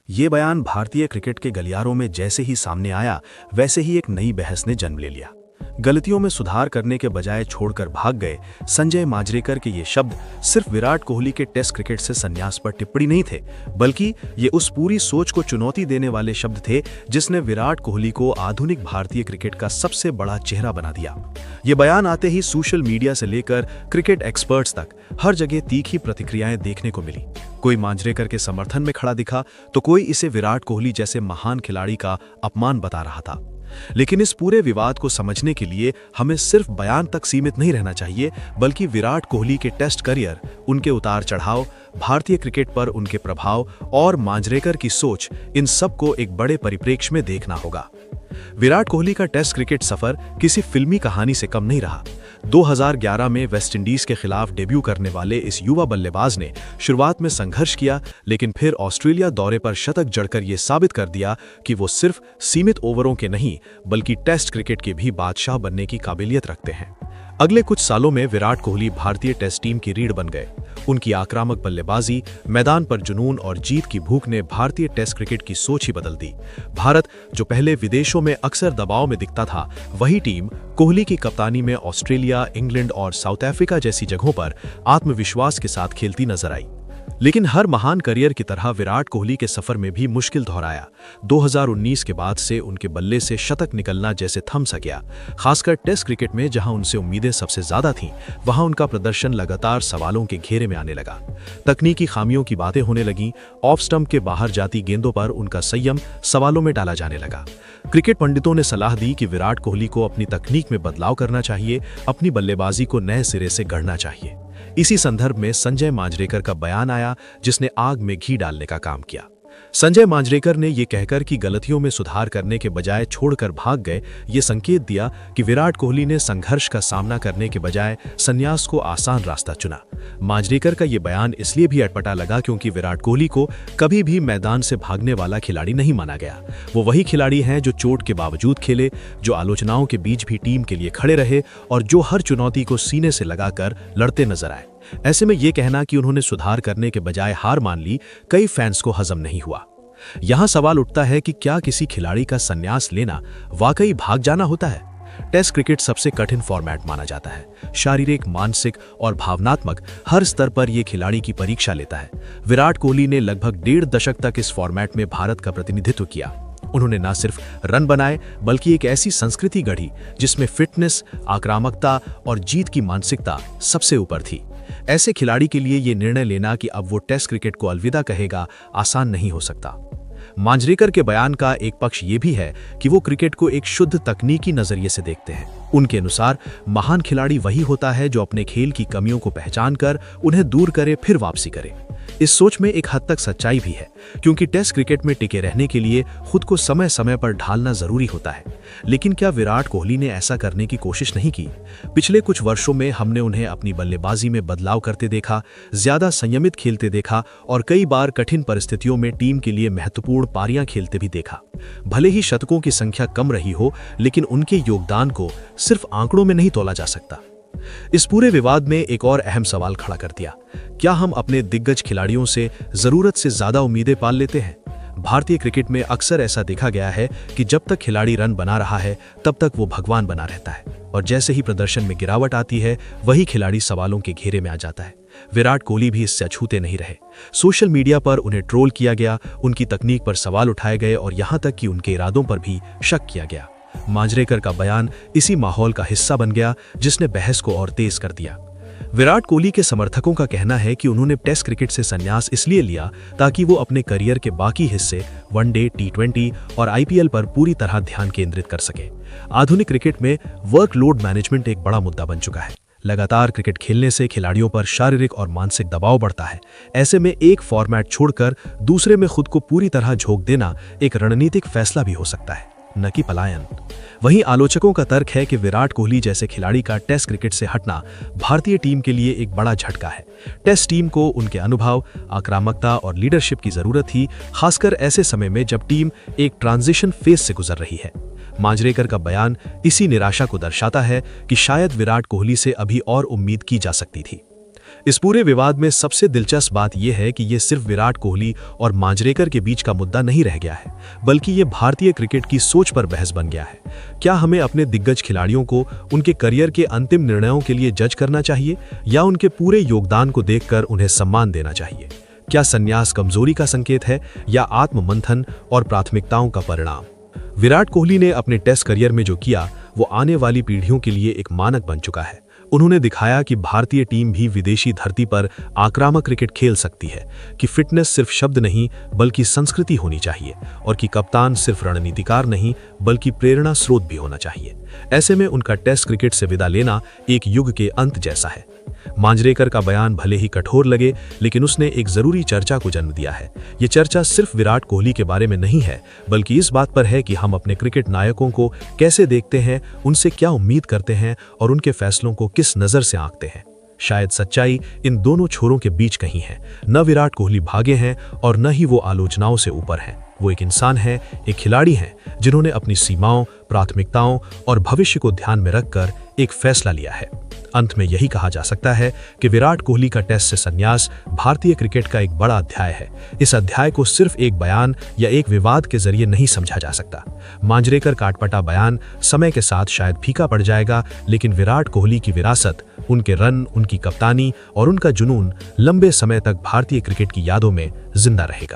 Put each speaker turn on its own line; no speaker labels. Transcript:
ये बयान भारतीय क्रिकेट के गलियारों में जैसे ही सामने आया, वैसे ही एक नई बहस ने जन्म ले लिया। गलतियों में सुधार करने के बजाय छोड़कर भाग गए संजय मांजरेकर के ये शब्द सिर्फ विराट कोहली के टेस्ट क्रिकेट से संन्यास पर टिप्पणी नहीं थे, बल्कि ये उस पूरी सोच को चुनौती देने वाले शब्द थे जिसने विराट कोहली को आधुनिक भारतीय क्रिकेट का सबसे बड़ा चेहरा बना दिया। ये बयान आते ही सोशल मीडिया से लेकर क्रिकेट एक्सपर्ट्स तक हर जगह तीखी प्रतिक्रियाएं देखने को मिली। कोई मांजरेकर के समर्थन में खड़ा दिखा तो कोई इसे विराट कोहली जैसे महान खिलाड़ी का अपमान बता रहा था। लेकिन इस पूरे विवाद को समझने के लिए हमें सिर्फ बयान तक सीमित नहीं रहना चाहिए, बल्कि विराट कोहली के टेस्ट करियर, उनके उतार चढ़ाव, भारतीय क्रिकेट पर उनके प्रभाव और मांजरेकर की सोच, इन सब को एक बड़े परिप्रेक्ष्य में देखना होगा। विराट कोहली का टेस्ट क्रिकेट सफर किसी फिल्मी कहानी से कम नहीं रहा। 2011 में वेस्टइंडीज के खिलाफ डेब्यू करने वाले इस युवा बल्लेबाज ने शुरुआत में संघर्ष किया, लेकिन फिर ऑस्ट्रेलिया दौरे पर शतक जड़कर यह साबित कर दिया कि वो सिर्फ सीमित ओवरों के नहीं, बल्कि टेस्ट क्रिकेट के भी बादशाह बनने की काबिलियत रखते हैं। अगले कुछ सालों में विराट कोहली भारतीय टेस्ट टीम की रीढ़ बन गए। उनकी आक्रामक बल्लेबाजी, मैदान पर जुनून और जीत की भूख ने भारतीय टेस्ट क्रिकेट की सोच ही बदल दी। भारत, जो पहले विदेशों में अक्सर दबाव में दिखता था, वही टीम कोहली की कप्तानी में ऑस्ट्रेलिया, इंग्लैंड और साउथ अफ्रीका जैसी जगहों पर आत्मविश्वास के साथ खेलती नजर आई। लेकिन हर महान करियर की तरह विराट कोहली के सफर में भी मुश्किल दोहराया। 2019 के बाद से उनके बल्ले से शतक निकलना जैसे थम सा गया। खासकर टेस्ट क्रिकेट में जहां उनसे उम्मीदें सबसे ज्यादा थीं, वहां उनका प्रदर्शन लगातार सवालों के घेरे में आने लगा। तकनीकी खामियों की बातें होने लगीं, ऑफ स्टंप के बाहर जाती गेंदों पर उनका संयम सवालों में डाला जाने लगा। क्रिकेट पंडितों ने सलाह दी कि विराट कोहली को अपनी तकनीक में बदलाव करना चाहिए, अपनी बल्लेबाजी को नए सिरे से गढ़ना चाहिए। इसी संदर्भ में संजय मांजरेकर का बयान आया, जिसने आग में घी डालने का काम किया। संजय मांजरेकर ने यह कहकर कि गलतियों में सुधार करने के बजाय छोड़कर भाग गए, ये संकेत दिया कि विराट कोहली ने संघर्ष का सामना करने के बजाय संन्यास को आसान रास्ता चुना। मांजरेकर का यह बयान इसलिए भी अटपटा लगा क्योंकि विराट कोहली को कभी भी मैदान से भागने वाला खिलाड़ी नहीं माना गया। वो वही खिलाड़ी हैं जो चोट के बावजूद खेले, जो आलोचनाओं के बीच भी टीम के लिए खड़े रहे और जो हर चुनौती को सीने से लगाकर लड़ते नजर आए। ऐसे में यह कहना कि उन्होंने सुधार करने के बजाय हार मान ली, कई फैंस को हजम नहीं हुआ। यहां सवाल उठता है कि क्या किसी खिलाड़ी का संन्यास लेना वाकई भाग जाना होता है? टेस्ट क्रिकेट सबसे कठिन फॉर्मेट माना जाता है। शारीरिक, मानसिक और भावनात्मक हर स्तर पर यह खिलाड़ी की परीक्षा लेता है। विराट कोहली ने लगभग 1.5 दशक तक इस फॉर्मेट में भारत का प्रतिनिधित्व किया। उन्होंने न सिर्फ रन बनाए, बल्कि एक ऐसी संस्कृति गढ़ी जिसमें फिटनेस, आक्रामकता और जीत की मानसिकता सबसे ऊपर थी। ऐसे खिलाड़ी के लिए यह निर्णय लेना कि अब वो टेस्ट क्रिकेट को अलविदा कहेगा, आसान नहीं हो सकता। मांजरेकर के बयान का एक पक्ष ये भी है कि वो क्रिकेट को एक शुद्ध तकनीकी नजरिए से देखते हैं। उनके अनुसार महान खिलाड़ी वही होता है जो अपने खेल की कमियों को पहचान कर उन्हें दूर करे, फिर वापसी करे। इस सोच में एक हद तक सच्चाई भी है, क्योंकि टेस्ट क्रिकेट में टिके रहने के लिए खुद को समय समय पर ढालना जरूरी होता है। लेकिन क्या विराट कोहली ने ऐसा करने की कोशिश नहीं की? पिछले कुछ वर्षों में हमने उन्हें अपनी बल्लेबाजी में बदलाव करते देखा, ज्यादा संयमित खेलते देखा और कई बार कठिन परिस्थितियों में टीम के लिए महत्वपूर्ण पारियां खेलते भी देखा। भले ही शतकों की संख्या कम रही हो, लेकिन उनके योगदान को सिर्फ आंकड़ों में नहीं तोला जा सकता। इस पूरे विवाद में एक और अहम सवाल खड़ा कर दिया, क्या हम अपने दिग्गज खिलाड़ियों से जरूरत से ज्यादा उम्मीदें पाल लेते हैं? भारतीय क्रिकेट में अक्सर ऐसा देखा गया है कि जब तक खिलाड़ी रन बना रहा है, तब तक वो भगवान बना रहता है, और जैसे ही प्रदर्शन में गिरावट आती है, वही खिलाड़ी सवालों के घेरे में आ जाता है। विराट कोहली भी इससे अछूते नहीं रहे। सोशल मीडिया पर उन्हें ट्रोल किया गया, उनकी तकनीक पर सवाल उठाए गए और यहां तक कि उनके इरादों पर भी शक किया गया। मांजरेकर का बयान इसी माहौल का हिस्सा बन गया, जिसने बहस को और तेज कर दिया। विराट कोहली के समर्थकों का कहना है कि उन्होंने टेस्ट क्रिकेट से संन्यास इसलिए लिया ताकि वो अपने करियर के बाकी हिस्से वनडे, टी20 और आईपीएल पर पूरी तरह ध्यान केंद्रित कर सके। आधुनिक क्रिकेट में वर्कलोड मैनेजमेंट एक बड़ा मुद्दा बन चुका है। लगातार क्रिकेट खेलने से खिलाड़ियों पर शारीरिक और मानसिक दबाव बढ़ता है। ऐसे में एक फॉर्मेट छोड़कर दूसरे में खुद को पूरी तरह झोंक देना एक रणनीतिक फैसला भी हो सकता है, न कि पलायन। वहीं आलोचकों का तर्क है कि विराट कोहली जैसे खिलाड़ी का टेस्ट क्रिकेट से हटना भारतीय टीम के लिए एक बड़ा झटका है। टेस्ट टीम को उनके अनुभव, आक्रामकता और लीडरशिप की जरूरत थी, खासकर ऐसे समय में जब टीम एक ट्रांजिशन फेज से गुजर रही है। मांजरेकर का बयान इसी निराशा को दर्शाता है कि शायद विराट कोहली से अभी और उम्मीद की जा सकती थी। इस पूरे विवाद में सबसे दिलचस्प बात यह है कि यह सिर्फ विराट कोहली और मांजरेकर के बीच का मुद्दा नहीं रह गया है, बल्कि यह भारतीय क्रिकेट की सोच पर बहस बन गया है। क्या हमें अपने दिग्गज खिलाड़ियों को उनके करियर के अंतिम निर्णयों के लिए जज करना चाहिए या उनके पूरे योगदान को देखकर उन्हें सम्मान देना चाहिए? क्या संन्यास कमजोरी का संकेत है या आत्ममंथन और प्राथमिकताओं का परिणाम? विराट कोहली ने अपने टेस्ट करियर में जो किया वो आने वाली पीढ़ियों के लिए एक मानक बन चुका है। उन्होंने दिखाया कि भारतीय टीम भी विदेशी धरती पर आक्रामक क्रिकेट खेल सकती है, कि फिटनेस सिर्फ शब्द नहीं बल्कि संस्कृति होनी चाहिए और कि कप्तान सिर्फ रणनीतिकार नहीं बल्कि प्रेरणा स्रोत भी होना चाहिए। ऐसे में उनका टेस्ट क्रिकेट से विदा लेना एक युग के अंत जैसा है। मांजरेकर का बयान भले ही कठोर लगे, लेकिन उसने एक जरूरी चर्चा को जन्म दिया है। ये चर्चा सिर्फ विराट कोहली के बारे में नहीं है, बल्कि इस बात पर है कि हम अपने क्रिकेट नायकों को कैसे देखते हैं, उनसे क्या उम्मीद करते हैं और उनके फैसलों को किस नजर से आंकते हैं। शायद सच्चाई इन दोनों छोरों के बीच कहीं है। न विराट कोहली भागे हैं और न ही वो आलोचनाओं से ऊपर हैं। वो एक इंसान है, एक खिलाड़ी हैं, जिन्होंने अपनी सीमाओं, प्राथमिकताओं और भविष्य को ध्यान में रखकर एक फैसला लिया है। अंत में यही कहा जा सकता है कि विराट कोहली का टेस्ट से संन्यास भारतीय क्रिकेट का एक बड़ा अध्याय है। इस अध्याय को सिर्फ एक बयान या एक विवाद के जरिए नहीं समझा जा सकता। मांजरेकर का अटपटा बयान समय के साथ शायद फीका पड़ जाएगा, लेकिन विराट कोहली की विरासत, उनके रन, उनकी कप्तानी और उनका जुनून लंबे समय तक भारतीय क्रिकेट की यादों में जिंदा रहेगा।